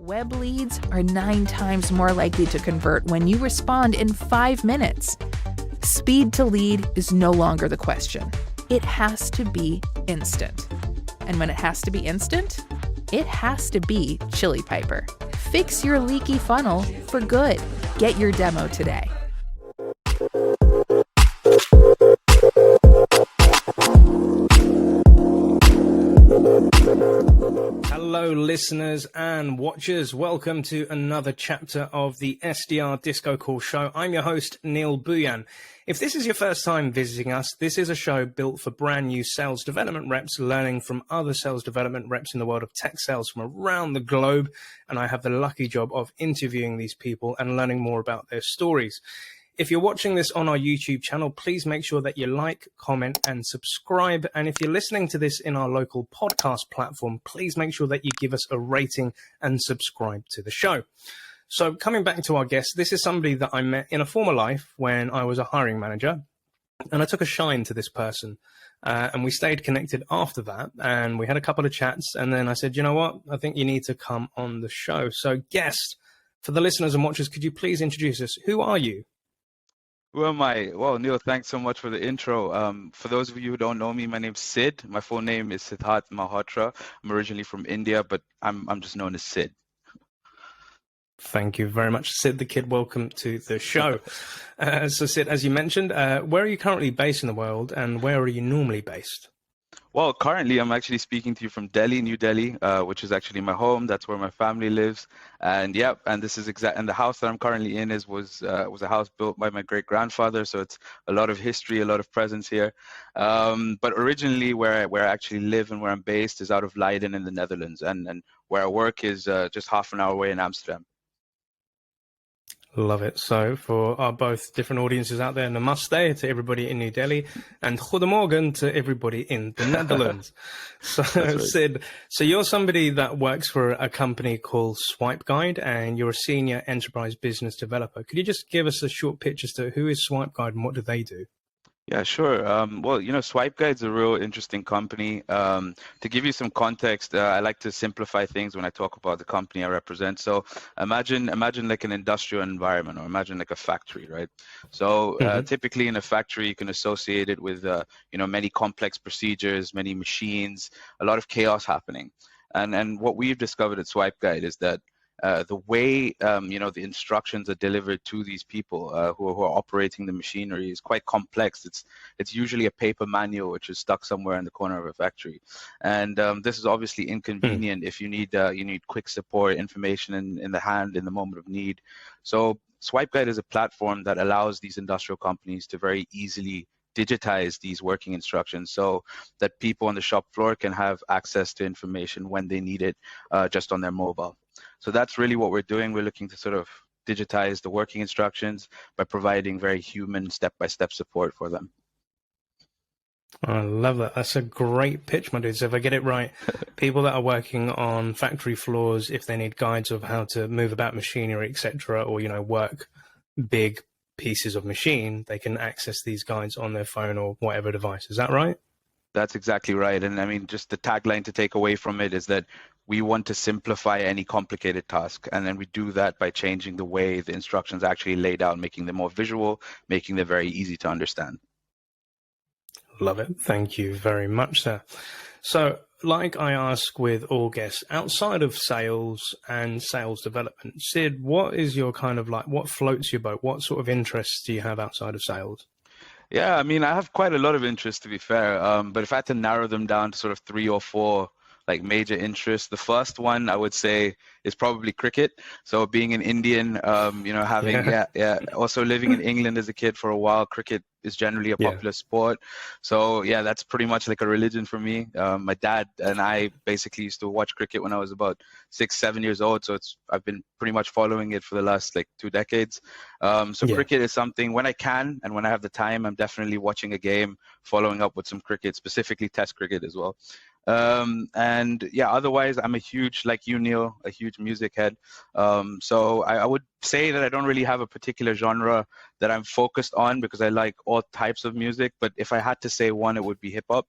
Web leads are 9 times more likely to convert when you respond in 5 minutes. Speed to lead is no longer the question. It has to be instant. And when it has to be instant, it has to be Chili Piper. Fix your leaky funnel for good. Get your demo today. Hello, listeners and watchers. Welcome to another chapter of the SDR DiscoCall show. I'm your host, Neil Buyan. If this is your first time visiting us, this is a show built for brand new sales development reps learning from other sales development reps in the world of tech sales from around the globe. And I have the lucky job of interviewing these people and learning more about their stories. If you're watching this on our YouTube channel, please make sure that you like, comment, and subscribe. And if you're listening to this in our local podcast platform, please make sure that you give us a rating and subscribe to the show. So coming back to our guest, this is somebody that I met in a former life when I was a hiring manager, and I took a shine to this person. And we stayed connected after that, and we had a couple of chats, and then I said, you know what, I think you need to come on the show. So guest, for the listeners and watchers, could you please introduce us? Who are you? Who am I? Well, Neil, thanks so much for the intro. For those of you who don't know me, my name's Sid. My full name is Siddharth Malhotra. I'm originally from India, but I'm just known as Sid. Thank you very much, Sid the Kid. Welcome to the show. So Sid, as you mentioned, where are you currently based in the world, and where are you normally based? Well, currently I'm actually speaking to you from Delhi, New Delhi, which is actually my home. That's where my family lives. And this is and the house that I'm currently in was a house built by my great grandfather. So it's a lot of history, a lot of presence here. But originally where I actually live and where I'm based is out of Leiden in the Netherlands. And where I work is just half an hour away in Amsterdam. Love it. So for our both different audiences out there, namaste to everybody in New Delhi and goedemorgen to everybody in the Netherlands. So right. Sid, so you're somebody that works for a company called SwipeGuide and you're a senior enterprise business developer. Could you just give us a short pitch as to who is SwipeGuide and what do they do? Yeah, sure. Well, SwipeGuide is a real interesting company. To give you some context, I like to simplify things when I talk about the company I represent. So imagine like an industrial environment, or imagine like a factory, right? So typically in a factory, you can associate it with, many complex procedures, many machines, a lot of chaos happening. And what we've discovered at SwipeGuide is that the way the instructions are delivered to these people who are operating the machinery is quite complex. It's usually a paper manual which is stuck somewhere in the corner of a factory, and this is obviously inconvenient if you need quick support, information in the hand in the moment of need. So SwipeGuide is a platform that allows these industrial companies to very easily digitize these working instructions so that people on the shop floor can have access to information when they need it just on their mobile. So that's really what we're doing. We're looking to sort of digitize the working instructions by providing very human step-by-step support for them. I love that. That's a great pitch, my dude. So if I get it right, people that are working on factory floors, if they need guides of how to move about machinery, etc., or, work big pieces of machine, they can access these guides on their phone or whatever device. Is that right? That's exactly right. And I mean, just the tagline to take away from it is that we want to simplify any complicated task. And then we do that by changing the way the instructions actually laid out, making them more visual, making them very easy to understand. Love it. Thank you very much, sir. So like I ask with all guests, outside of sales and sales development, Sid, what is your what floats your boat? What sort of interests do you have outside of sales? Yeah, I mean, I have quite a lot of interests, to be fair. But if I had to narrow them down to sort of 3 or 4 major interests, the first one I would say is probably cricket. So being an Indian, also living in England as a kid for a while, cricket is generally a popular sport. So yeah, that's pretty much like a religion for me. My dad and I basically used to watch cricket when I was about 6-7 years old. So I've been pretty much following it for the last 2 decades. Cricket is something when I can and when I have the time, I'm definitely watching a game, following up with some cricket, specifically Test cricket as well. And yeah, otherwise I'm a huge, like you, Neil, a huge music head. So I would say that I don't really have a particular genre that I'm focused on, because I like all types of music. But if I had to say one, it would be hip hop,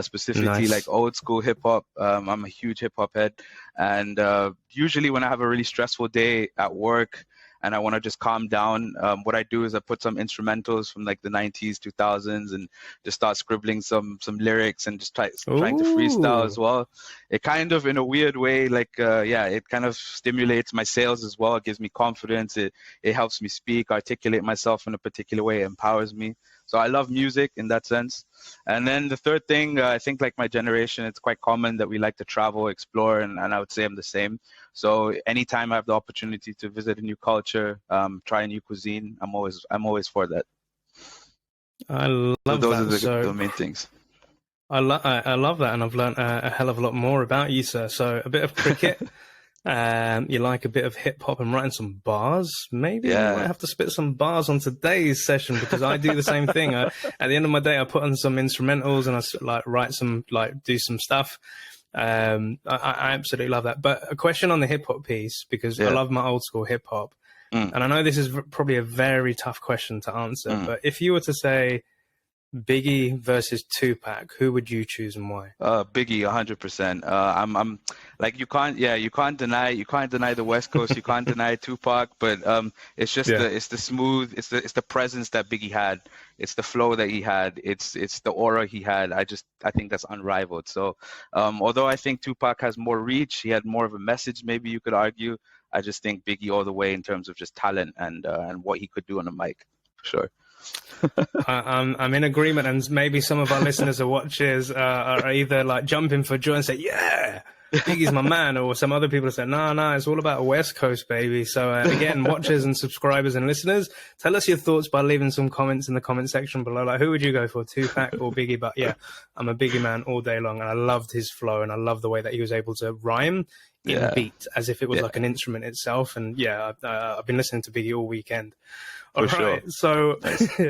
specifically like old school hip hop. I'm a huge hip hop head. And usually when I have a really stressful day at work and I want to just calm down, what I do is I put some instrumentals from like the 90s, 2000s, and just start scribbling some lyrics and just trying to freestyle as well. It kind of, in a weird way, like, it kind of stimulates my sales as well. It gives me confidence. It helps me speak, articulate myself in a particular way. It empowers me. So I love music in that sense. And then the third thing, I think like my generation, it's quite common that we like to travel, explore, and I would say I'm the same. So anytime I have the opportunity to visit a new culture, try a new cuisine, I'm always for that. I love so those that. are the main things. I love that, and I've learned a hell of a lot more about you, sir. So a bit of cricket. You like a bit of hip hop and writing some bars. Maybe you might have to spit some bars on today's session, because I do the same thing. At the end of my day, I put on some instrumentals and I write some, do some stuff. I absolutely love that. But a question on the hip hop piece, because I love my old school hip hop. And I know this is probably a very tough question to answer, but if you were to say Biggie versus Tupac, who would you choose and why? Biggie, 100%. I'm like, you can't deny the West Coast, you can't deny Tupac, but it's just it's the smooth, it's the presence that Biggie had, it's the flow that he had, it's the aura he had. I think that's unrivaled. So although I think Tupac has more reach, he had more of a message, maybe you could argue, I just think Biggie all the way in terms of just talent and what he could do on a mic, for sure. I'm in agreement, and maybe some of our listeners or watchers are either like jumping for joy and say, yeah, Biggie's my man, or some other people say, no, it's all about West Coast, baby. So again, watchers and subscribers and listeners, tell us your thoughts by leaving some comments in the comment section below. Like, who would you go for, Tupac or Biggie? But yeah, I'm a Biggie man all day long, and I loved his flow, and I love the way that he was able to rhyme in beat as if it was like an instrument itself. And I've been listening to Biggie all weekend. All right, so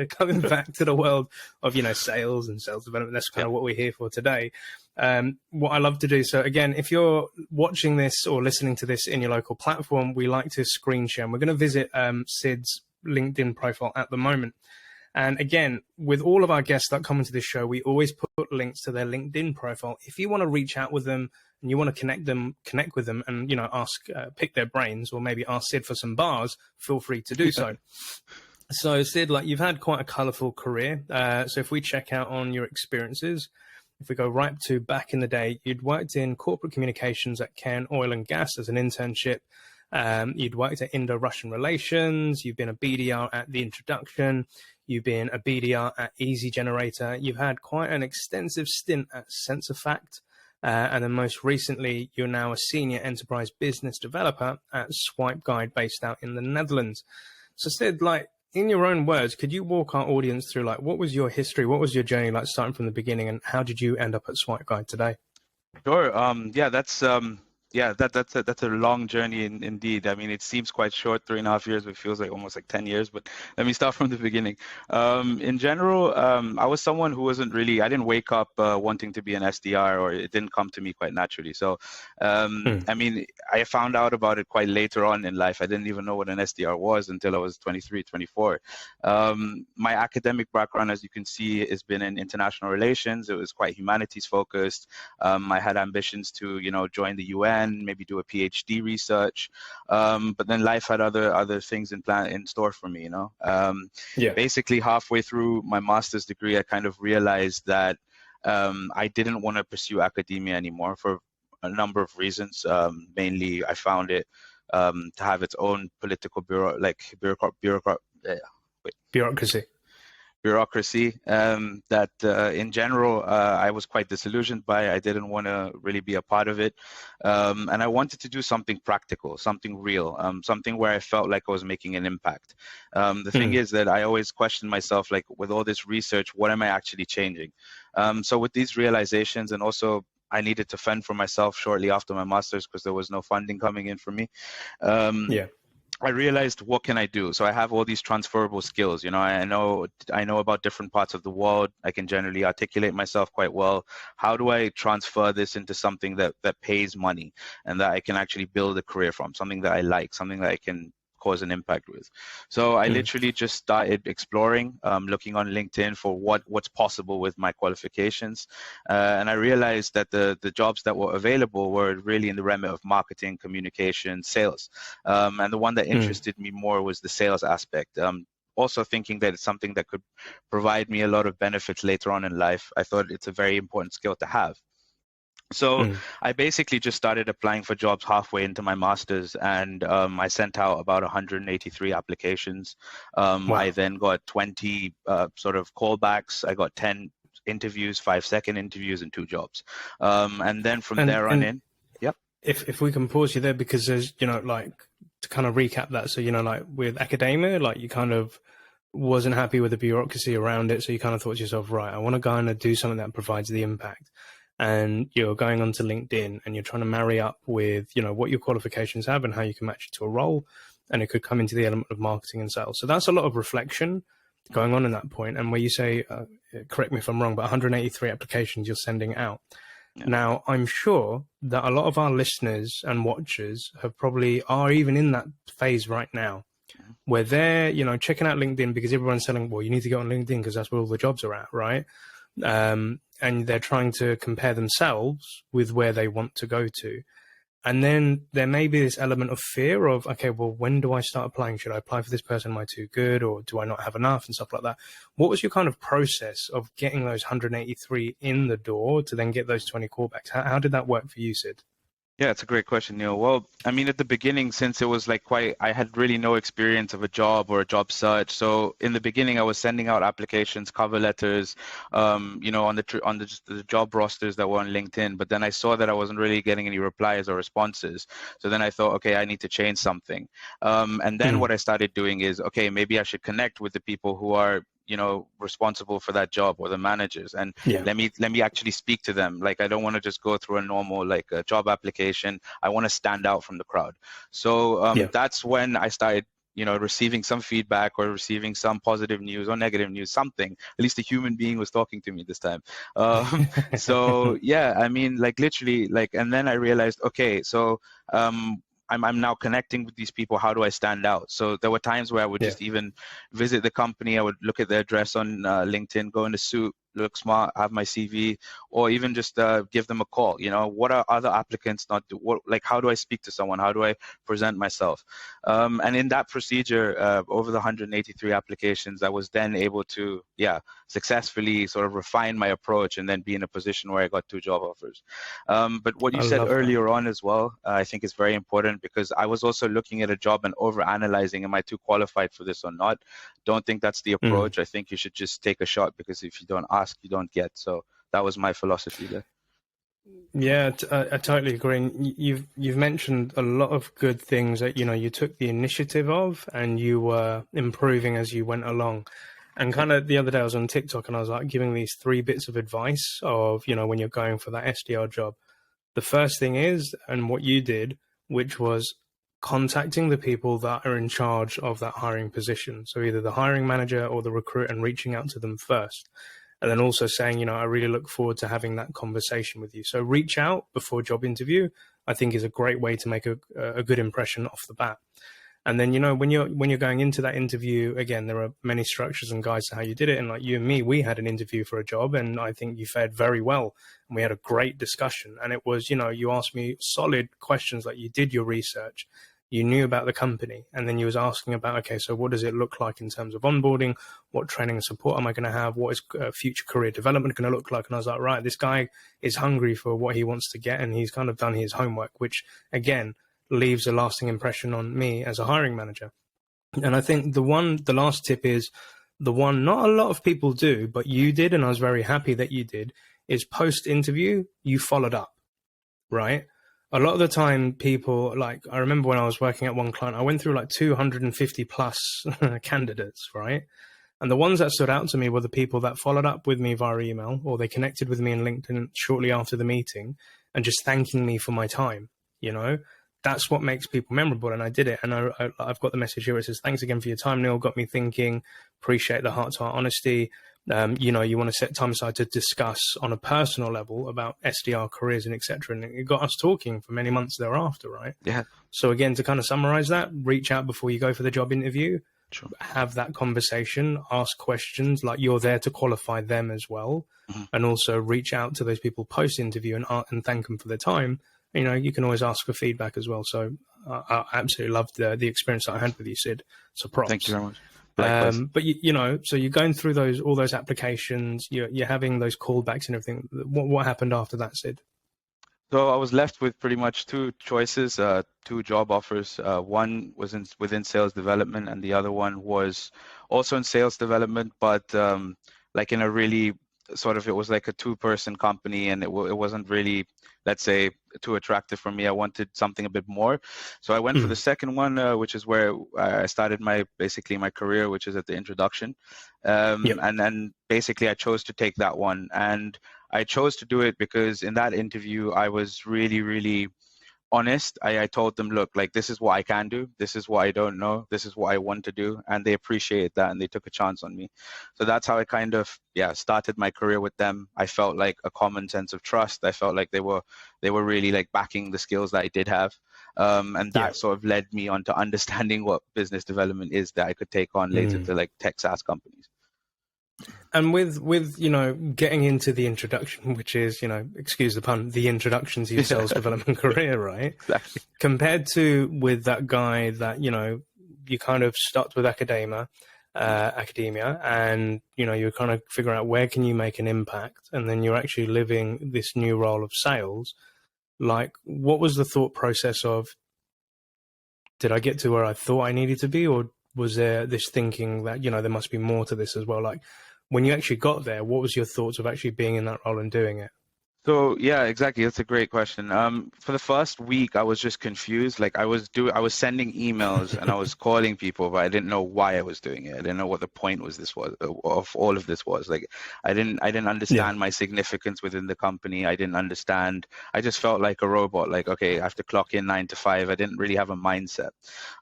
coming back to the world of, sales and sales development, that's kind of what we're here for today. What I love to do, so again, if you're watching this or listening to this in your local platform, we like to screen share. And we're going to visit Sid's LinkedIn profile at the moment. And again, with all of our guests that come into this show, we always put links to their LinkedIn profile. If you want to reach out with them and you want to connect with them and, pick their brains, or maybe ask Sid for some bars, feel free to do so. So Sid, you've had quite a colorful career. So if we check out on your experiences, if we go right to back in the day, you'd worked in corporate communications at Cairn Oil and Gas as an internship. You'd worked at Indo-Russian relations. You've been a BDR at The Introduction. You've been a BDR at Easy Generator. You've had quite an extensive stint at SensorFact. And then most recently, you're now a senior enterprise business developer at SwipeGuide, based out in the Netherlands. So Sid, in your own words, could you walk our audience through, what was your history? What was your journey starting from the beginning, and how did you end up at SwipeGuide today? Sure. That's a long journey indeed. I mean, it seems quite short, 3.5 years, but it feels like almost 10 years. But let me start from the beginning. In general, I was someone who I didn't wake up wanting to be an SDR, or it didn't come to me quite naturally. So, I mean, I found out about it quite later on in life. I didn't even know what an SDR was until I was 23, 24. My academic background, as you can see, has been in international relations. It was quite humanities focused. I had ambitions to, join the UN, maybe do a PhD research, but then life had other things in store for me. Basically halfway through my master's degree, I kind of realized that I didn't want to pursue academia anymore for a number of reasons. Mainly, I found it to have its own political bureaucracy that in general I was quite disillusioned by. I didn't want to really be a part of it, and I wanted to do something practical, something real, something where I felt like I was making an impact. The thing is that I always questioned myself, with all this research, what am I actually changing? So with these realizations, and also I needed to fend for myself shortly after my master's because there was no funding coming in for me. I realized, what can I do? So I have all these transferable skills. I know about different parts of the world. I can generally articulate myself quite well. How do I transfer this into something that pays money and that I can actually build a career from, something that I like, something that I can cause an impact with? So I literally just started exploring, looking on LinkedIn for what's possible with my qualifications, and I realized that the jobs that were available were really in the remit of marketing, communication, sales, and the one that interested me more was the sales aspect. Also thinking that it's something that could provide me a lot of benefits later on in life. I thought it's a very important skill to have. So I basically just started applying for jobs halfway into my master's, and I sent out about 183 applications. Wow. I then got 20 sort of callbacks. I got 10 interviews, 5-second interviews, and 2 jobs. And then from there on in, yep. If we can pause you there, because there's, like, to kind of recap that. So, like with academia, like you kind of wasn't happy with the bureaucracy around it. So you kind of thought to yourself, right, I want to go and do something that provides the impact. And you're going onto LinkedIn and you're trying to marry up with, what your qualifications have and how you can match it to a role. And it could come into the element of marketing and sales. So that's a lot of reflection going on in that point. And where you say, correct me if I'm wrong, but 183 applications you're sending out. Yeah. Now, I'm sure that a lot of our listeners and watchers are even in that phase right now, where they're, checking out LinkedIn because everyone's telling, well, you need to go on LinkedIn because that's where all the jobs are at, right? And they're trying to compare themselves with where they want to go to. And then there may be this element of fear of, okay, well, when do I start applying? Should I apply for this person? Am I too good? Or do I not have enough and stuff like that? What was your kind of process of getting those 183 in the door to then get those 20 callbacks? How did that work for you, Sid? Yeah, it's a great question, Neil. Well, I mean, at the beginning, since it was I had really no experience of a job or a job search. So in the beginning, I was sending out applications, cover letters, on the job rosters that were on LinkedIn. But then I saw that I wasn't really getting any replies or responses. So then I thought, okay, I need to change something. And then what I started doing is, okay, maybe I should connect with the people who are responsible for that job, or the managers, and let me actually speak to them. Like, I don't want to just go through a normal a job application. I want to stand out from the crowd. So that's when I started receiving some feedback, or receiving some positive news or negative news, something. At least a human being was talking to me this time. So yeah, I mean, literally, and then I realized, okay, so I'm now connecting with these people. How do I stand out? So there were times where I would just even visit the company. I would look at their address on LinkedIn, go in a suit, look smart, have my CV, or even just give them a call. What are other applicants not do? How do I speak to someone? How do I present myself? And in that procedure, over the 183 applications, I was then able to, successfully sort of refine my approach, and then be in a position where I got 2 job offers. But what you said earlier on as well, I think is very important, because I was also looking at a job and over-analyzing, am I too qualified for this or not? Don't think that's the approach. I think you should just take a shot, because if you don't ask, you don't get. So that was my philosophy there. Yeah, I totally agree. And you've mentioned a lot of good things that you took the initiative of, and you were improving as you went along. And kind of the other day I was on TikTok, and I was giving these 3 bits of advice of when you're going for that SDR job. The first thing is, and what you did, which was contacting the people that are in charge of that hiring position. So either the hiring manager or the recruiter, and reaching out to them first. And then also saying, I really look forward to having that conversation with you. So reach out before job interview, I think, is a great way to make a good impression off the bat. And then, when you're going into that interview, again, there are many structures and guides to how you did it. And like you and me, we had an interview for a job, and I think you fared very well. And we had a great discussion. And it was, you asked me solid questions, like you did your research. You knew about the company, and then you was asking about, okay, so what does it look like in terms of onboarding? What training and support am I going to have? What is future career development going to look like? And I was like, right, this guy is hungry for what he wants to get, and he's kind of done his homework, which again leaves a lasting impression on me as a hiring manager. And I think the last tip is the one not a lot of people do, but you did, and I was very happy that you did, is post-interview, you followed up, right? A lot of the time people, I remember when I was working at one client, I went through 250 plus candidates, right? And the ones that stood out to me were the people that followed up with me via email, or they connected with me on LinkedIn shortly after the meeting, and just thanking me for my time, that's what makes people memorable. And I did it. And I've got the message here. It says, thanks again for your time, Neil. Got me thinking. Appreciate the heart-to-heart honesty. You know, you want to set time aside to discuss on a personal level about SDR careers and etc. And it got us talking for many months thereafter, right? Yeah. So again, to kind of summarize that, reach out before you go for the job interview. Sure. Have that conversation, ask questions, like you're there to qualify them as well. Mm-hmm. And also reach out to those people post-interview and thank them for their time. You know, you can always ask for feedback as well. So I absolutely loved the experience that I had with you, Sid. So props. Thank you very much. But you know, so you're going through all those applications, you're having those callbacks and everything. What happened after that, Sid? So I was left with pretty much two choices, two job offers. One was within sales development, and the other one was also in sales development, but like in a really sort of, it was like a two-person company, and it wasn't really, let's say, too attractive for me. I wanted something a bit more, so I went for the second one, which is where I started my career, which is at the introduction. And then basically I chose to take that one, and I chose to do it because in that interview I was really, really honest. I told them, look, like, this is what I can do, this is what I don't know, this is what I want to do, and they appreciated that, and they took a chance on me. So that's how I kind of started my career with them. I felt like a common sense of trust. I felt like they were really like backing the skills that I did have, and that sort of led me on to understanding what business development is that I could take on later to like tech SaaS companies. And with you know, getting into the introduction, which is, you know, excuse the pun, the introduction to your sales development career, right? Exactly. Compared to with that guy that, you know, you kind of stuck with academia, and, you know, you're kind of figuring out where can you make an impact, and then you're actually living this new role of sales. Like, what was the thought process of, did I get to where I thought I needed to be, or was there this thinking that, you know, there must be more to this as well? Like, when you actually got there, what was your thoughts of actually being in that role and doing it? So yeah, exactly. That's a great question. For the first week, I was just confused. Like I was sending emails and I was calling people, but I didn't know why I was doing it. I didn't know what the point of all of this was. Like I didn't understand my significance within the company. I didn't understand. I just felt like a robot. Like, okay, I have to clock in 9 to 5. I didn't really have a mindset.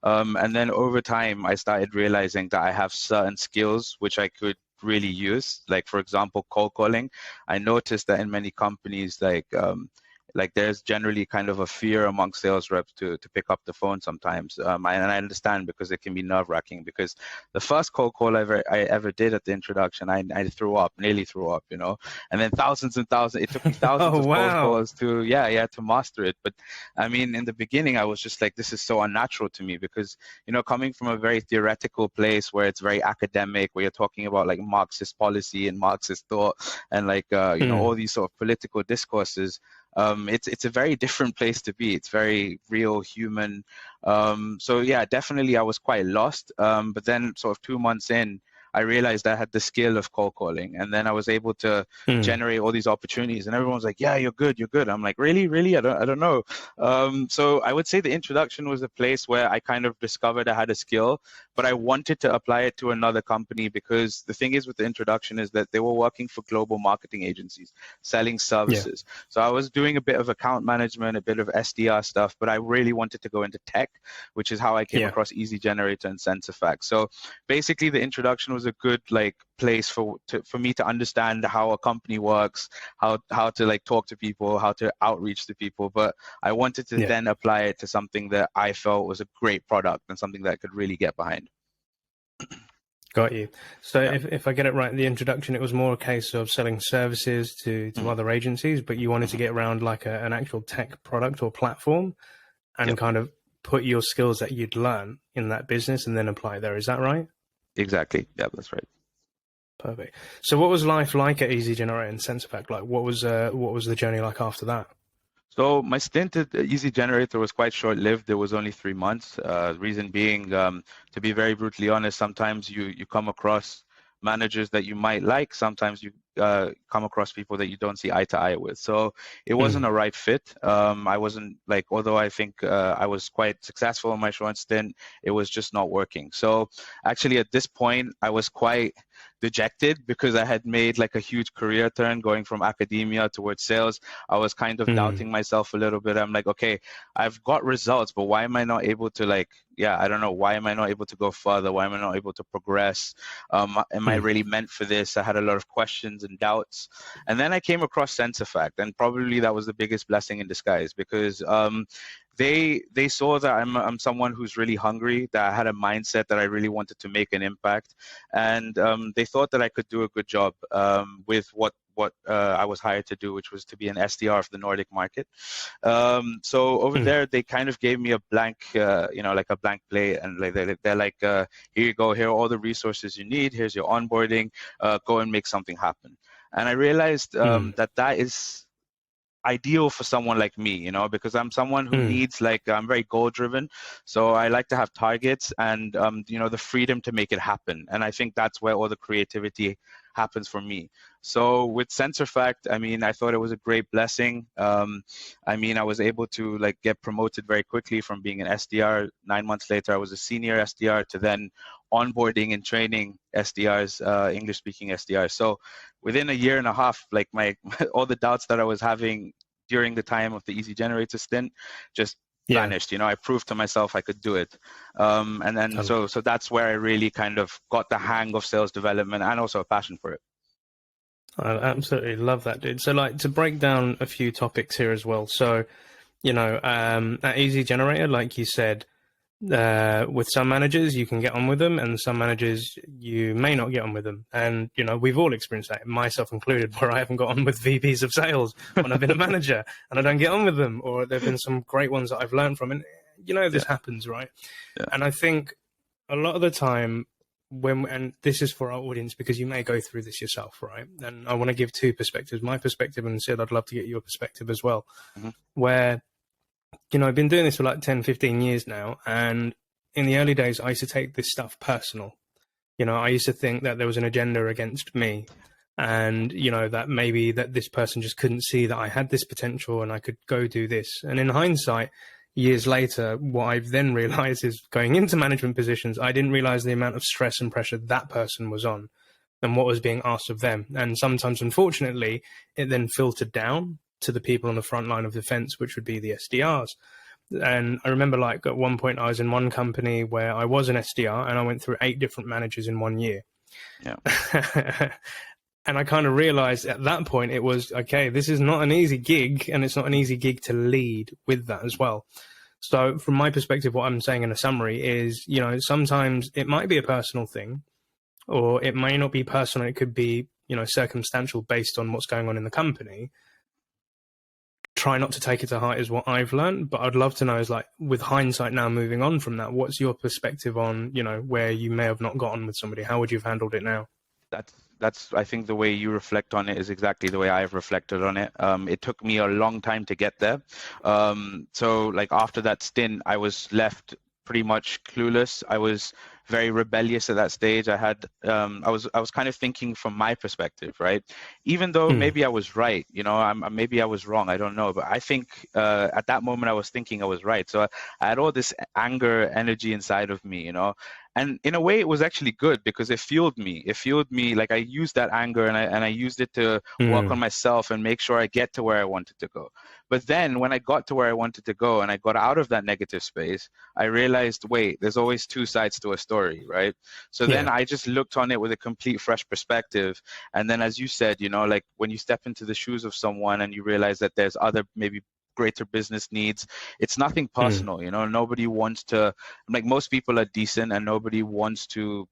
And then over time, I started realizing that I have certain skills which I could really use. Like, for example, cold calling. I noticed that in many companies, like there's generally kind of a fear among sales reps to pick up the phone sometimes. And I understand, because it can be nerve-wracking, because the first cold call I ever did at the introduction, I nearly threw up, you know, and then thousands and thousands, it took me thousands of cold calls to master it. But I mean, in the beginning, I was just like, this is so unnatural to me, because, you know, coming from a very theoretical place where it's very academic, where you're talking about like Marxist policy and Marxist thought and like, you know, all these sort of political discourses, it's a very different place to be. It's very real, human. So yeah, definitely I was quite lost. But then sort of 2 months in, I realized I had the skill of cold calling, and then I was able to generate all these opportunities, and everyone's like, yeah, you're good. I'm like, really? I don't know. So I would say the introduction was a place where I kind of discovered I had a skill, but I wanted to apply it to another company, because the thing is with the introduction is that they were working for global marketing agencies, selling services. So I was doing a bit of account management, a bit of SDR stuff, but I really wanted to go into tech, which is how I came across Easy Generator and SensorFact. So basically the introduction was a good like place for me to understand how a company works, how to like talk to people, how to outreach to people. But I wanted to then apply it to something that I felt was a great product and something that I could really get behind. Got you. So if I get it right, the introduction, it was more a case of selling services to other agencies, but you wanted to get around like an actual tech product or platform and kind of put your skills that you'd learn in that business and then apply there. Is that right? Exactly. Yeah, that's right. Perfect. So what was life like at Easy Generator and SensorFact? Like, what was the journey like after that? So my stint at Easy Generator was quite short-lived. It was only 3 months. Reason being, to be very brutally honest, sometimes you come across managers that you might like. Sometimes you come across people that you don't see eye to eye with. So it wasn't a right fit. I wasn't like, although I think I was quite successful in my short stint, it was just not working. So actually at this point, I was quite dejected because I had made like a huge career turn going from academia towards sales. I was kind of doubting myself a little bit. I'm like, okay, I've got results, but why am I not able to I don't know, why am I not able to go further? Why am I not able to progress? Am I really meant for this? I had a lot of questions and doubts. And then I came across SensorFact, and probably that was the biggest blessing in disguise, because they saw that I'm someone who's really hungry, that I had a mindset that I really wanted to make an impact, and they thought that I could do a good job with what I was hired to do, which was to be an SDR of the Nordic market. So over there, they kind of gave me a blank, like a blank plate, and like they're like, here you go, here are all the resources you need. Here's your onboarding. Go and make something happen. And I realized that is ideal for someone like me, because I'm someone who needs, I'm very goal driven. So I like to have targets and, the freedom to make it happen. And I think that's where all the creativity happens for me. So with SensorFact, I thought it was a great blessing. I was able to get promoted very quickly from being an SDR. 9 months later, I was a senior SDR, to then onboarding and training SDRs, English speaking SDRs. So within a year and a half, my all the doubts that I was having during the time of the Easy Generator stint just vanished. I proved to myself I could do it. And then so that's where I really kind of got the hang of sales development and also a passion for it. I absolutely love that, dude. So to break down a few topics here as well. So, at Easy Generator, like you said, with some managers you can get on with them, and some managers you may not get on with them. And we've all experienced that, myself included, where I haven't got on with VPs of sales when I've been a manager, and I don't get on with them, or there've been some great ones that I've learned from, and this happens, right? And I think a lot of the time and this is for our audience, because you may go through this yourself, right? And I want to give two perspectives, my perspective, and Sid, I'd love to get your perspective as well, where I've been doing this for 10, 15 years now. And in the early days, I used to take this stuff personal. I used to think that there was an agenda against me, and, that maybe that this person just couldn't see that I had this potential and I could go do this. And in hindsight, years later, what I've then realized is, going into management positions, I didn't realize the amount of stress and pressure that person was on and what was being asked of them. And sometimes, unfortunately, it then filtered down to the people on the front line of defense, which would be the SDRs. And I remember at one point I was in one company where I was an SDR, and I went through 8 different managers in 1 year. Yeah. And I kind of realized at that point it was, okay, this is not an easy gig, and it's not an easy gig to lead with that as well. So from my perspective, what I'm saying in a summary is, sometimes it might be a personal thing, or it may not be personal. It could be, circumstantial based on what's going on in the company. Try not to take it to heart is what I've learned, but I'd love to know is with hindsight now, moving on from that, what's your perspective on, where you may have not gotten with somebody? How would you have handled it now? That's I think the way you reflect on it is exactly the way I've reflected on it. It took me a long time to get there. So after that stint, I was left pretty much clueless. I was very rebellious at that stage. I was kind of thinking from my perspective, right? Even though maybe I was right, maybe I was wrong, I don't know. But I think at that moment I was thinking I was right. So I had all this anger, energy inside of me, And in a way, it was actually good, because it fueled me. I used that anger and I used it to work on myself and make sure I get to where I wanted to go. But then when I got to where I wanted to go and I got out of that negative space, I realized, wait, there's always two sides to a story, right? So then I just looked on it with a complete fresh perspective. And then, as you said, when you step into the shoes of someone and you realize that there's other maybe greater business needs, it's nothing personal. Nobody wants to, most people are decent and nobody wants to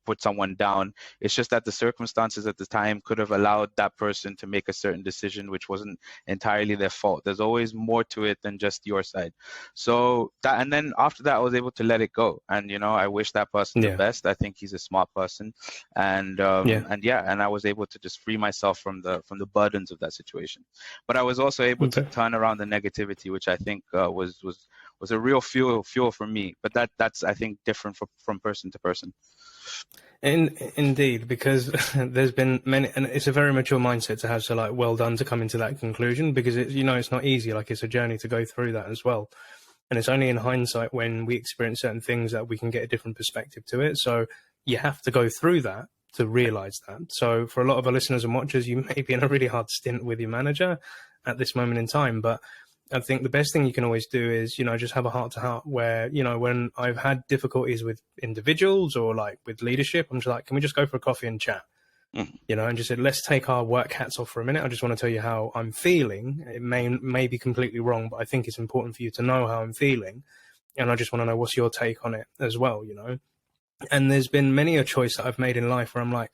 put someone down. It's just that the circumstances at the time could have allowed that person to make a certain decision which wasn't entirely their fault. There's always more to it than just your side. So that, and then after that, I was able to let it go, and I wish that person the best. I think he's a smart person, and I was able to just free myself from the burdens of that situation. But I was also able to turn around the negativity, which I think was a real fuel for me. But that's I think different from person to person. Indeed, because there's been many, and it's a very mature mindset to have. So well done to come into that conclusion, because it's not easy. It's a journey to go through that as well. And it's only in hindsight, when we experience certain things, that we can get a different perspective to it. So you have to go through that to realize that. So for a lot of our listeners and watchers, you may be in a really hard stint with your manager at this moment in time, but I think the best thing you can always do is, just have a heart to heart where, when I've had difficulties with individuals or like with leadership, I'm just like, can we just go for a coffee and chat? And just said, let's take our work hats off for a minute. I just want to tell you how I'm feeling. It may be completely wrong, but I think it's important for you to know how I'm feeling. And I just want to know what's your take on it as well, And there's been many a choice that I've made in life where I'm like,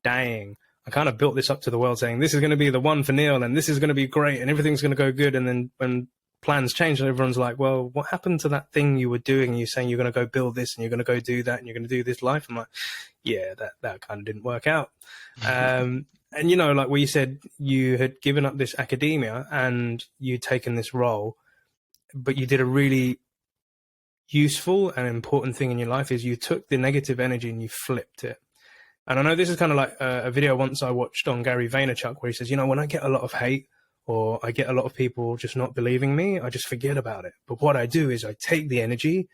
dang, I kind of built this up to the world saying this is going to be the one for Neil and this is going to be great and everything's going to go good. And then when plans change and everyone's like, well, what happened to that thing you were doing? You're saying you're going to go build this and you're going to go do that and you're going to do this life. I'm like, yeah, that kind of didn't work out. And, like what you said, you had given up this academia and you'd taken this role, but you did a really useful and important thing in your life is you took the negative energy and you flipped it. And I know this is kind of like a video once I watched on Gary Vaynerchuk where he says, when I get a lot of hate or I get a lot of people just not believing me, I just forget about it. But what I do is I take the energy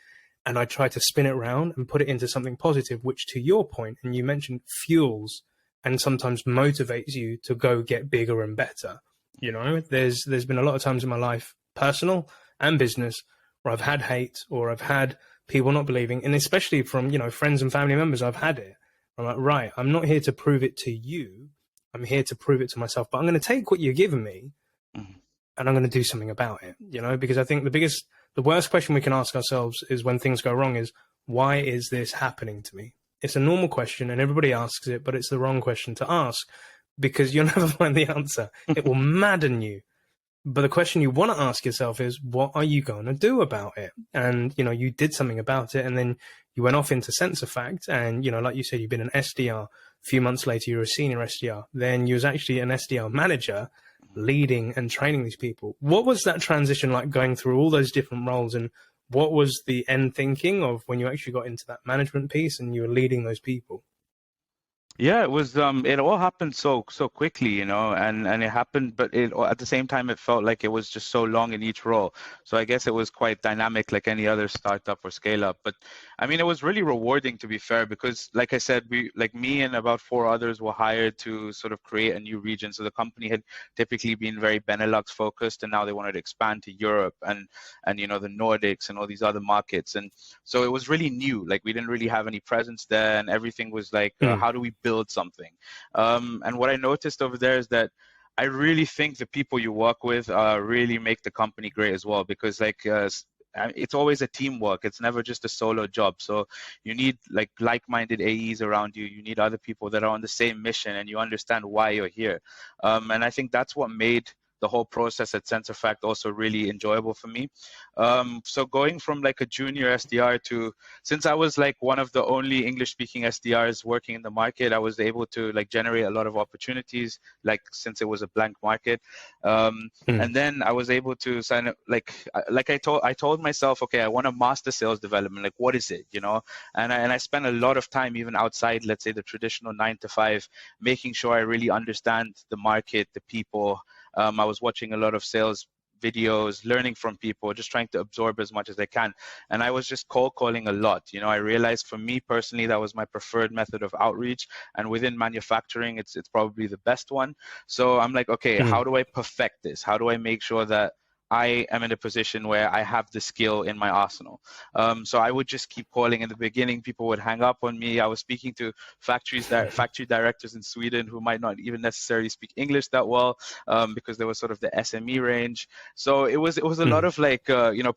and I try to spin it around and put it into something positive, which to your point, and you mentioned fuels and sometimes motivates you to go get bigger and better. There's been a lot of times in my life, personal and business, where I've had hate or I've had people not believing, and especially from, friends and family members, I've had it. I'm like, right, I'm not here to prove it to you. I'm here to prove it to myself. But I'm going to take what you're giving me and I'm going to do something about it, because I think the worst question we can ask ourselves is when things go wrong is, why is this happening to me? It's a normal question and everybody asks it, but it's the wrong question to ask because you'll never find the answer. It will madden you. But the question you want to ask yourself is, what are you going to do about it? And, you did something about it and then you went off into SensorFact and, like you said, you've been an SDR. A few months later, you were a senior SDR. Then you was actually an SDR manager leading and training these people. What was that transition like going through all those different roles? And what was the end thinking of when you actually got into that management piece and you were leading those people? Yeah, it was. It all happened so quickly, and it happened, but at the same time, it felt like it was just so long in each role. So I guess it was quite dynamic, like any other startup or scale up. But I mean, it was really rewarding, to be fair, because, like I said, me and about 4 others were hired to sort of create a new region. So the company had typically been very Benelux focused, and now they wanted to expand to Europe and the Nordics and all these other markets. And so it was really new. Like we didn't really have any presence there, and everything was like, how do we build something? And what I noticed over there is that I really think the people you work with really make the company great as well, because it's always a teamwork. It's never just a solo job. So you need like-minded AEs around you. You need other people that are on the same mission and you understand why you're here. And I think that's what made the whole process at SensorFact also really enjoyable for me. So going from like a junior SDR to, since I was like one of the only English speaking SDRs working in the market, I was able to like generate a lot of opportunities, like since it was a blank market. And then I was able to sign up, I told myself, okay, I want to master sales development. Like, what is it, And I spent a lot of time even outside, let's say the traditional 9 to 5, making sure I really understand the market, the people. I was watching a lot of sales videos, learning from people, just trying to absorb as much as I can. And I was just cold calling a lot. I realized for me personally, that was my preferred method of outreach. And within manufacturing, it's probably the best one. So I'm like, okay, how do I perfect this? How do I make sure that I am in a position where I have the skill in my arsenal? So I would just keep calling. In the beginning, people would hang up on me. I was speaking to factory directors in Sweden who might not even necessarily speak English that well, because there was sort of the SME range. So it was a lot of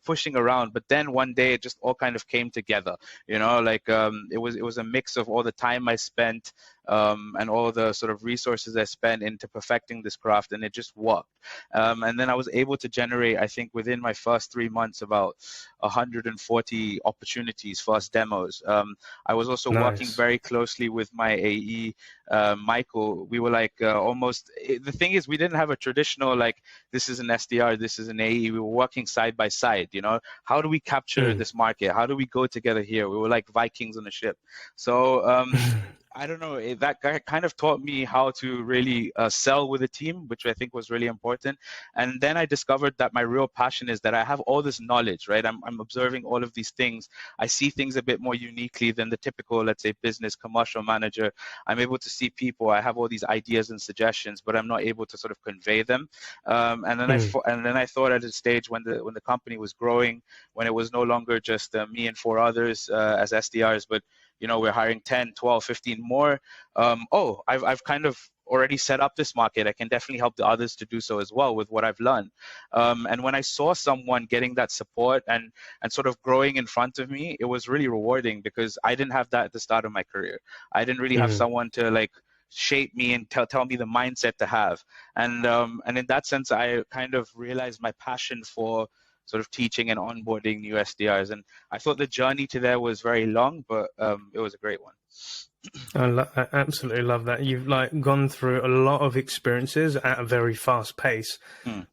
pushing around. But then one day it just all kind of came together. It was a mix of all the time I spent and all the sort of resources I spent into perfecting this craft, and it just worked. And then I was able to generate, I think within my first 3 months, about 140 opportunities, first demos. I was also working very closely with my AE, Michael. We were the thing is, we didn't have a traditional, this is an SDR, this is an AE. We were working side by side, How do we capture this market? How do we go together here? We were like Vikings on a ship. So I don't know, that kind of taught me how to really sell with a team, which I think was really important. And then I discovered that my real passion is that I have all this knowledge, right? I'm observing all of these things. I see things a bit more uniquely than the typical, let's say, business commercial manager. I'm able to see people. I have all these ideas and suggestions, but I'm not able to sort of convey them. And then I thought at a stage when the company was growing, when it was no longer just me and four others as SDRs, but we're hiring 10, 12, 15 more. I've kind of already set up this market. I can definitely help the others to do so as well with what I've learned. And when I saw someone getting that support and sort of growing in front of me, it was really rewarding because I didn't have that at the start of my career. I didn't really have someone to like shape me and tell me the mindset to have. And in that sense, I kind of realized my passion for sort of teaching and onboarding new SDRs. And I thought the journey to there was very long, but it was a great one. I absolutely love that. You've like gone through a lot of experiences at a very fast pace,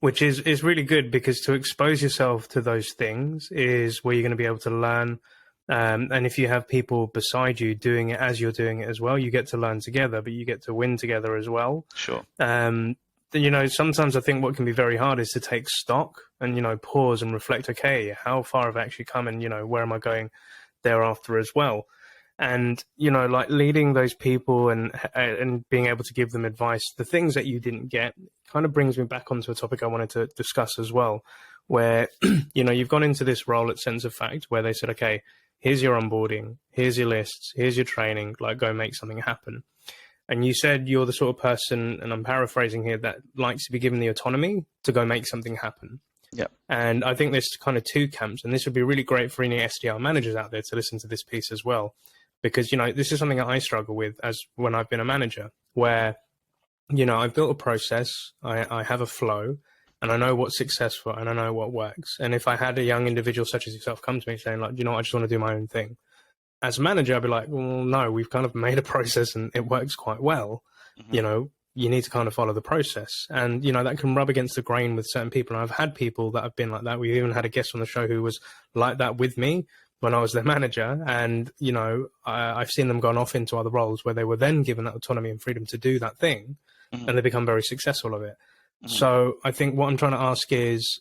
which is really good because to expose yourself to those things is where you're going to be able to learn. And if you have people beside you doing it as you're doing it as well, you get to learn together, but you get to win together as well. Sure. Sometimes I think what can be very hard is to take stock and, pause and reflect, okay, how far have I actually come and, where am I going thereafter as well? And, like leading those people and being able to give them advice, the things that you didn't get kind of brings me back onto a topic I wanted to discuss as well, where, you've gone into this role at SensorFact where they said, okay, here's your onboarding, here's your lists, here's your training, like go make something happen. And you said you're the sort of person, and I'm paraphrasing here, that likes to be given the autonomy to go make something happen. Yeah. And I think there's kind of two camps, and this would be really great for any SDR managers out there to listen to this piece as well. Because, this is something that I struggle with as when I've been a manager, where, I've built a process, I have a flow, and I know what's successful and I know what works. And if I had a young individual such as yourself come to me saying like, I just want to do my own thing. As a manager, I'd be like, well, no, we've kind of made a process and it works quite well. You need to kind of follow the process. And, that can rub against the grain with certain people. And I've had people that have been like that. We've even had a guest on the show who was like that with me when I was their manager. And, I've seen them gone off into other roles where they were then given that autonomy and freedom to do that thing. And they become very successful of it. So I think what I'm trying to ask is,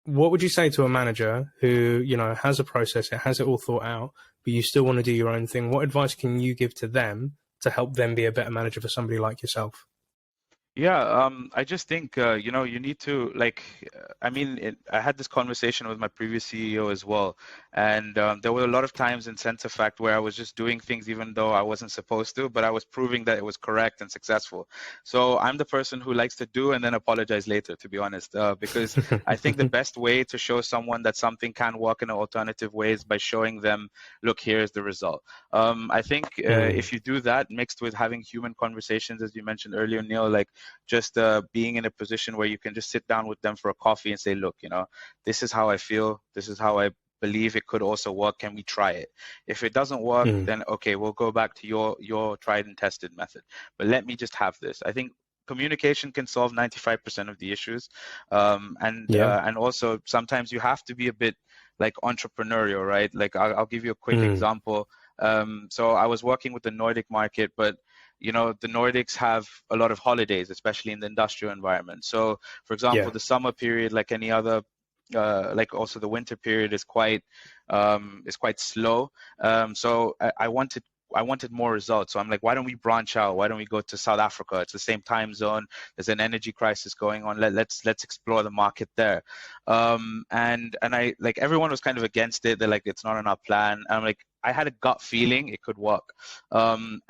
what would you say to a manager who, has a process, it has it all thought out, but you still want to do your own thing? What advice can you give to them to help them be a better manager for somebody like yourself? Yeah, I just think, you need to, I had this conversation with my previous CEO as well. And there were a lot of times in SensorFact where I was just doing things even though I wasn't supposed to, but I was proving that it was correct and successful. So I'm the person who likes to do and then apologize later, to be honest, because I think the best way to show someone that something can work in an alternative way is by showing them, look, here's the result. I think if you do that mixed with having human conversations, as you mentioned earlier, Neil, like, just being in a position where you can just sit down with them for a coffee and say, look, this is how I feel. This is how I believe it could also work. Can we try it? If it doesn't work, then okay, we'll go back to your tried and tested method. But let me just have this. I think communication can solve 95% of the issues. And also sometimes you have to be a bit like entrepreneurial, right? Like I'll give you a quick example. So I was working with the Nordic market, but the Nordics have a lot of holidays, especially in the industrial environment. So, for example, the summer period, like any other, like also the winter period, is quite slow. So I wanted more results. So I'm like, why don't we branch out? Why don't we go to South Africa? It's the same time zone. There's an energy crisis going on. Let's explore the market there. And I like everyone was kind of against it. They're like, it's not on our plan. And I'm like, I had a gut feeling it could work. And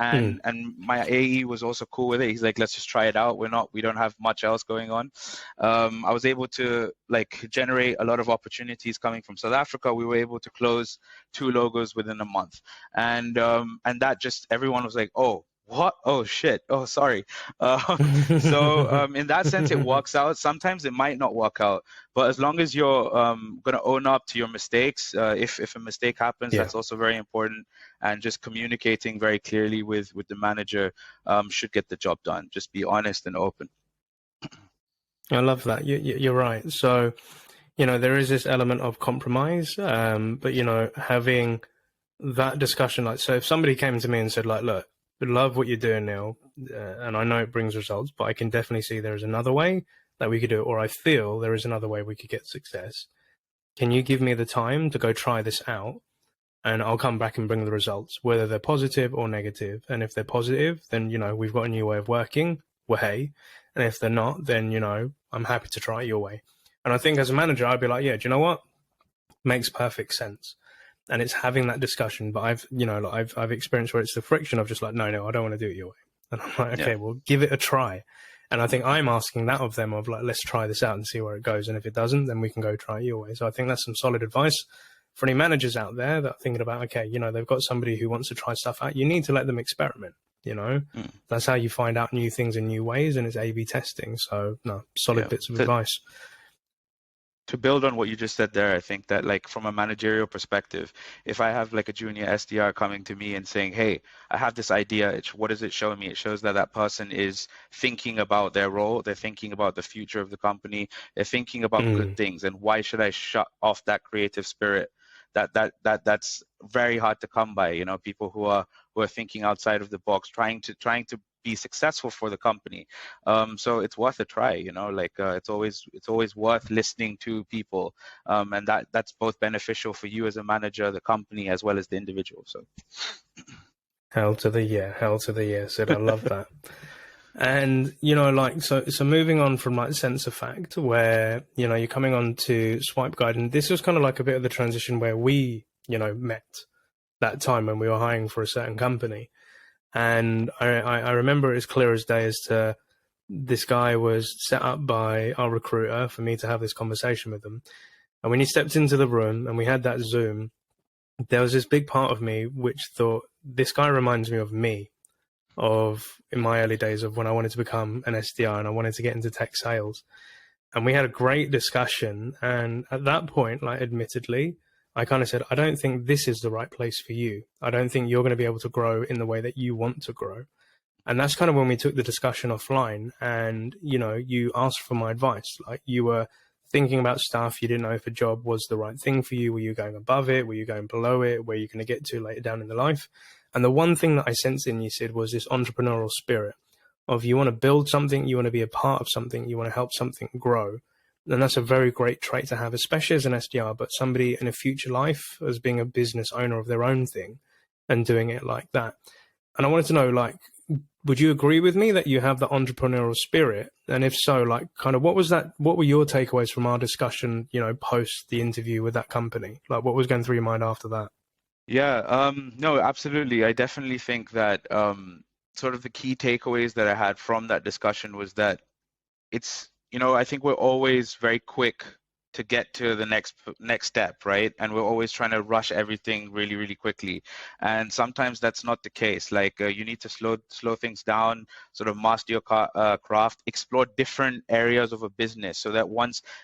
my AE was also cool with it. He's like, let's just try it out. We don't have much else going on. I was able to like generate a lot of opportunities coming from South Africa. We were able to close 2 logos within a month. And that just, everyone was like, oh, what? Oh, shit. Oh, sorry. So in that sense, it works out. Sometimes it might not work out. But as long as you're going to own up to your mistakes, if a mistake happens, that's also very important. And just communicating very clearly with the manager should get the job done. Just be honest and open. I love that. You're right. So, there is this element of compromise, but, having that discussion, like, so if somebody came to me and said, like, look, love what you're doing now, and I know it brings results, but I can definitely see there is another way that we could do it, or I feel there is another way we could get success. Can you give me the time to go try this out? And I'll come back and bring the results, whether they're positive or negative. And if they're positive, then, we've got a new way of working. Well, hey. And if they're not, then, I'm happy to try it your way. And I think as a manager, I'd be like, yeah, do you know what? Makes perfect sense. And it's having that discussion. But I've experienced where it's the friction of just like, no, I don't want to do it your way. And I'm like, okay, well, give it a try. And I think I'm asking that of them of like, let's try this out and see where it goes. And if it doesn't, then we can go try it your way. So I think that's some solid advice for any managers out there that are thinking about, okay, they've got somebody who wants to try stuff out. You need to let them experiment, That's how you find out new things in new ways, and it's A/B testing. So, no, solid bits of advice. To build on what you just said there, I think that like from a managerial perspective, if I have like a junior SDR coming to me and saying, hey, I have this idea, what does it show me? It shows that that person is thinking about their role. They're thinking about the future of the company. They're thinking about good things. And why should I shut off that creative spirit? That's very hard to come by, people who are thinking outside of the box, trying to be successful for the company. So it's worth a try, it's always worth listening to people. And that's both beneficial for you as a manager, the company, as well as the individual. So hell to the yes. I love that. And, so moving on from like SensorFact, where, you're coming on to SwipeGuide, and this was kind of like a bit of the transition where we, met that time when we were hiring for a certain company. And I remember it as clear as day as to this guy was set up by our recruiter for me to have this conversation with him. And when he stepped into the room and we had that Zoom, there was this big part of me which thought, this guy reminds me of me. In my early days of when I wanted to become an SDR and I wanted to get into tech sales. And we had a great discussion. And at that point, like admittedly, I kind of said, I don't think this is the right place for you. I don't think you're going to be able to grow in the way that you want to grow. And that's kind of when we took the discussion offline and, you asked for my advice. Like you were thinking about stuff. You didn't know if a job was the right thing for you. Were you going above it? Were you going below it? Where you're going to get to later down in the life? And the one thing that I sensed in you, Sid, was this entrepreneurial spirit of you want to build something, you want to be a part of something, you want to help something grow. And that's a very great trait to have, especially as an SDR, but somebody in a future life as being a business owner of their own thing and doing it like that. And I wanted to know, like, would you agree with me that you have the entrepreneurial spirit? And if so, like, kind of what were your takeaways from our discussion, post the interview with that company? Like, what was going through your mind after that? Yeah, no, absolutely. I definitely think that sort of the key takeaways that I had from that discussion was that it's, I think we're always very quick to get to the next step, right? And we're always trying to rush everything really, really quickly. And sometimes that's not the case. Like you need to slow things down, sort of master your craft, explore different areas of a business so that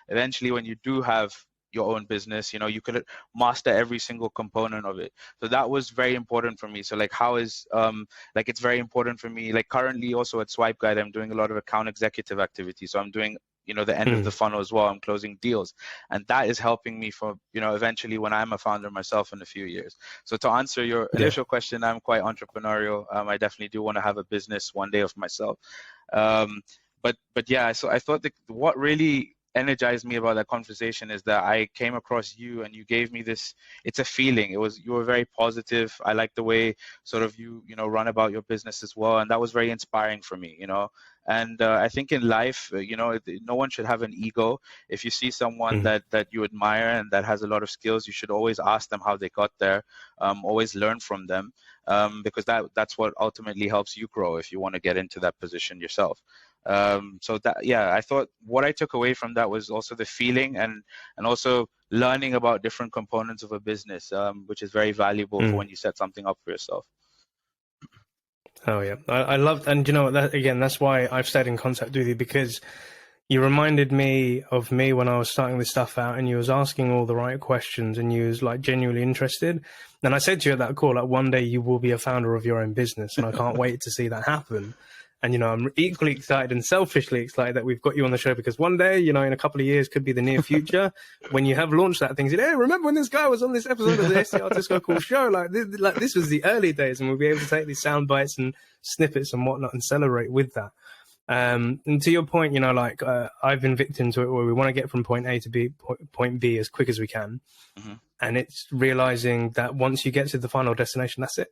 eventually when you do have your own business, you could master every single component of it. So that was very important for me. So like it's very important for me, like currently also at SwipeGuide, I'm doing a lot of account executive activity. So I'm doing, the end of the funnel as well. I'm closing deals, and that is helping me for, eventually when I'm a founder myself in a few years. So to answer your initial question, I'm quite entrepreneurial. I definitely do want to have a business one day of myself. But yeah, so I thought that what really energized me about that conversation is that I came across you and you gave me this, it's a feeling. You were very positive. I like the way sort of you run about your business as well. And that was very inspiring for me, And I think in life, no one should have an ego. If you see someone that you admire and that has a lot of skills, you should always ask them how they got there. Always learn from them, because that's what ultimately helps you grow if you want to get into that position yourself. So that, yeah, I thought what I took away from that was also the feeling and also learning about different components of a business, which is very valuable for when you set something up for yourself. Oh yeah, I loved, and that's why I've stayed in contact with you, because you reminded me of me when I was starting this stuff out, and you was asking all the right questions, and you was like genuinely interested. And I said to you at that call, like one day you will be a founder of your own business, and I can't wait to see that happen. And, I'm equally excited and selfishly excited that we've got you on the show, because one day, in a couple of years, could be the near future, when you have launched that thing, say, hey, remember when this guy was on this episode of the SDR DiscoCall show? Like this was the early days, and we'll be able to take these sound bites and snippets and whatnot and celebrate with that. And to your point, I've been victim to it, where we want to get from point A to point B as quick as we can. Mm-hmm. And it's realizing that once you get to the final destination, that's it.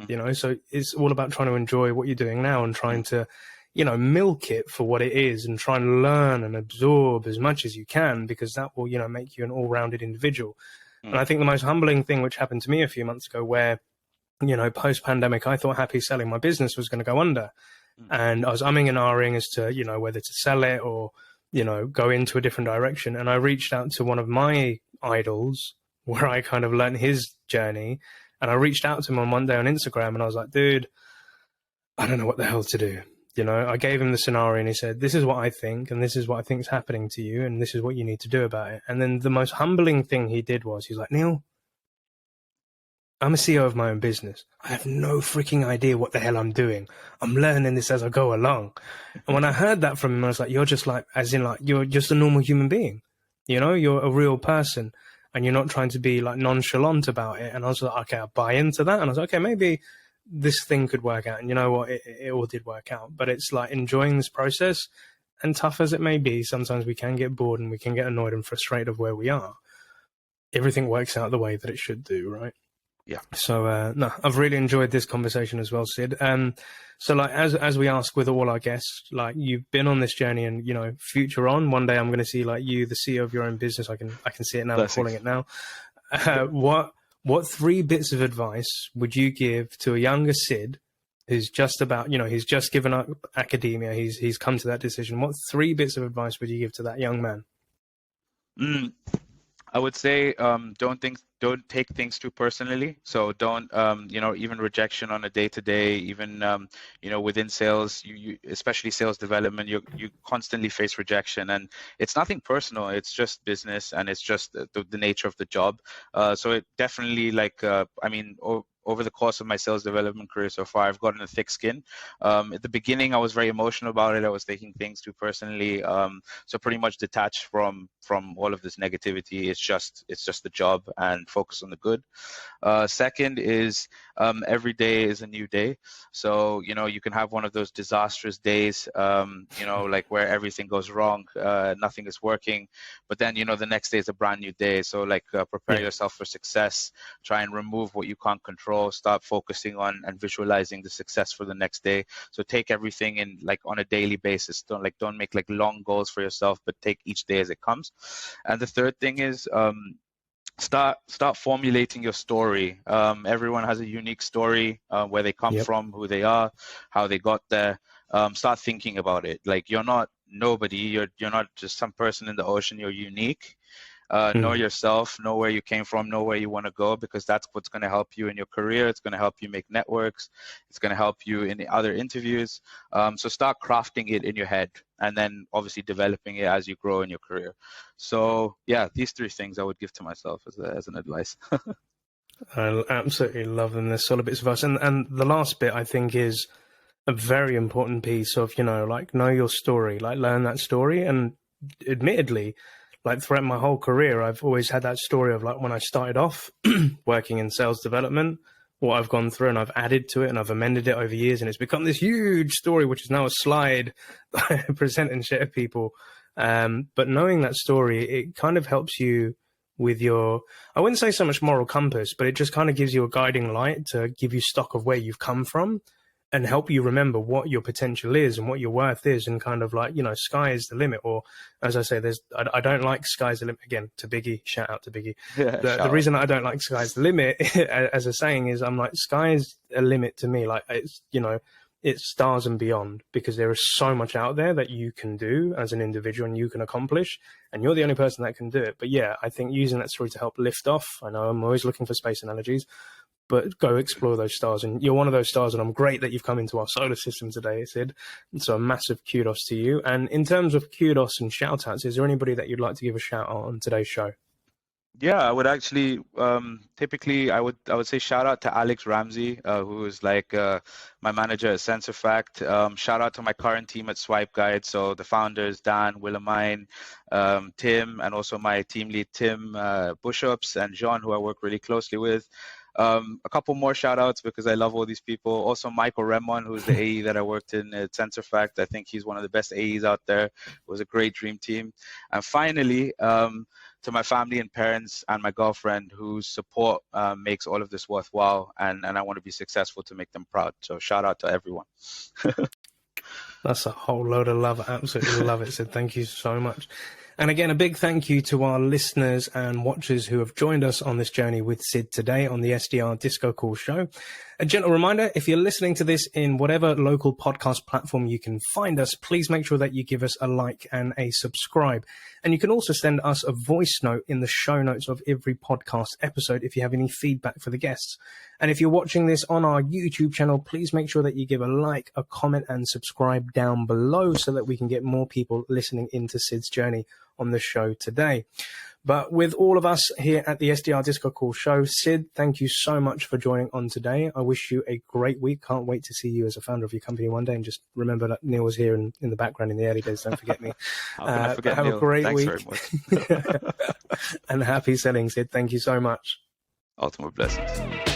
Mm-hmm. So it's all about trying to enjoy what you're doing now and trying to, milk it for what it is, and try and learn and absorb as much as you can, because that will, make you an all-rounded individual. Mm-hmm. And I think the most humbling thing, which happened to me a few months ago, where, post-pandemic, I thought HappySelling, my business, was going to go under. And I was umming and ahhing as to, whether to sell it or, go into a different direction. And I reached out to one of my idols, where I kind of learned his journey. And I reached out to him on one day on Instagram, and I was like, dude, I don't know what the hell to do. I gave him the scenario, and he said, this is what I think, and this is what I think is happening to you, and this is what you need to do about it. And then the most humbling thing he did was, he's like, Neil, I'm a CEO of my own business. I have no freaking idea what the hell I'm doing. I'm learning this as I go along. And when I heard that from him, I was like, you're just like, as in like, you're just a normal human being. You're a real person, and you're not trying to be like nonchalant about it. And I was like, okay, I'll buy into that. And I was like, okay, maybe this thing could work out. And you know what? It all did work out. But it's like enjoying this process, and tough as it may be, sometimes we can get bored and we can get annoyed and frustrated of where we are. Everything works out the way that it should do, right? Yeah. So, no, I've really enjoyed this conversation as well, Sid. So like, as we ask with all our guests, like, you've been on this journey, and, future on, one day I'm going to see like you, the CEO of your own business. I can see it now. I'm calling it now. What 3 bits of advice would you give to a younger Sid who's just about, he's just given up academia. He's come to that decision. What 3 bits of advice would you give to that young man? I would say, don't take things too personally. So don't, even rejection on a day-to-day, even, within sales, you especially sales development, you constantly face rejection, and it's nothing personal. It's just business, and it's just the nature of the job. So it definitely, over the course of my sales development career so far, I've gotten a thick skin. At the beginning, I was very emotional about it. I was taking things too personally. So pretty much detached from all of this negativity. It's just the job, and focus on the good. Second is, every day is a new day. So, you can have one of those disastrous days, like where everything goes wrong, nothing is working, but then, the next day is a brand new day. So prepare yourself for success, try and remove what you can't control, start focusing on and visualizing the success for the next day. So take everything in on a daily basis. Don't make long goals for yourself, but take each day as it comes. And the third thing is, start formulating your story. Everyone has a unique story, where they come from, who they are, how they got there. Start thinking about it. You're not nobody. You're not just some person in the ocean. You're unique. Know yourself, know where you came from, know where you want to go, because that's what's going to help you in your career. It's going to help you make networks. It's going to help you in the other interviews. So start crafting it in your head, and then obviously developing it as you grow in your career. So yeah, these 3 things I would give to myself as an advice. I absolutely love them. They're solid bits of advice. And the last bit, I think, is a very important piece of, know your story, learn that story. And admittedly, throughout my whole career, I've always had that story of when I started off working in sales development, what I've gone through, and I've added to it and I've amended it over years, and it's become this huge story, which is now a slide that I present and share people. But knowing that story, it kind of helps you with your, I wouldn't say so much moral compass, but it just kind of gives you a guiding light to give you stock of where you've come from, and help you remember what your potential is and what your worth is, and kind of sky is the limit. Or as I say, I don't like sky's the limit. Again, to Biggie, shout out to Biggie. The reason I don't like sky's the limit, as a saying, is I'm like, sky's a limit to me. It's stars and beyond, because there is so much out there that you can do as an individual and you can accomplish, and you're the only person that can do it. But yeah, I think using that story to help lift off, I know I'm always looking for space analogies, but go explore those stars. And you're one of those stars, and I'm great that you've come into our solar system today, Sid. So a massive kudos to you. And in terms of kudos and shout outs, is there anybody that you'd like to give a shout out on today's show? Yeah, I would actually typically I would say shout out to Alex Ramsey, who is like my manager at SensorFact. Shout out to my current team at SwipeGuide. So the founders Dan, Willemine, Tim, and also my team lead Tim Bushups and Jean, who I work really closely with. A couple more shout outs because I love all these people. Also Michael Remon, who's the AE that I worked in at SensorFact. I think he's one of the best AEs out there. It was a great dream team. And finally, to my family and parents and my girlfriend whose support makes all of this worthwhile, and I want to be successful to make them proud. So shout out to everyone. That's a whole load of love. I absolutely love it. So thank you so much. And again, a big thank you to our listeners and watchers who have joined us on this journey with Sid today on the SDR Disco Call show. A gentle reminder, if you're listening to this in whatever local podcast platform you can find us, please make sure that you give us a like and a subscribe. And you can also send us a voice note in the show notes of every podcast episode if you have any feedback for the guests. And if you're watching this on our YouTube channel, please make sure that you give a like, a comment, and subscribe down below so that we can get more people listening into Sid's journey on the show today. But with all of us here at the SDR Disco Call show, Sid, thank you so much for joining on today. I wish you a great week. Can't wait to see you as a founder of your company one day. And just remember that Neil was here in the background in the early days. Don't forget me. How can I forget have Neil? a great Thanks week. very much. And happy selling, Sid. Thank you so much. Ultimate blessings.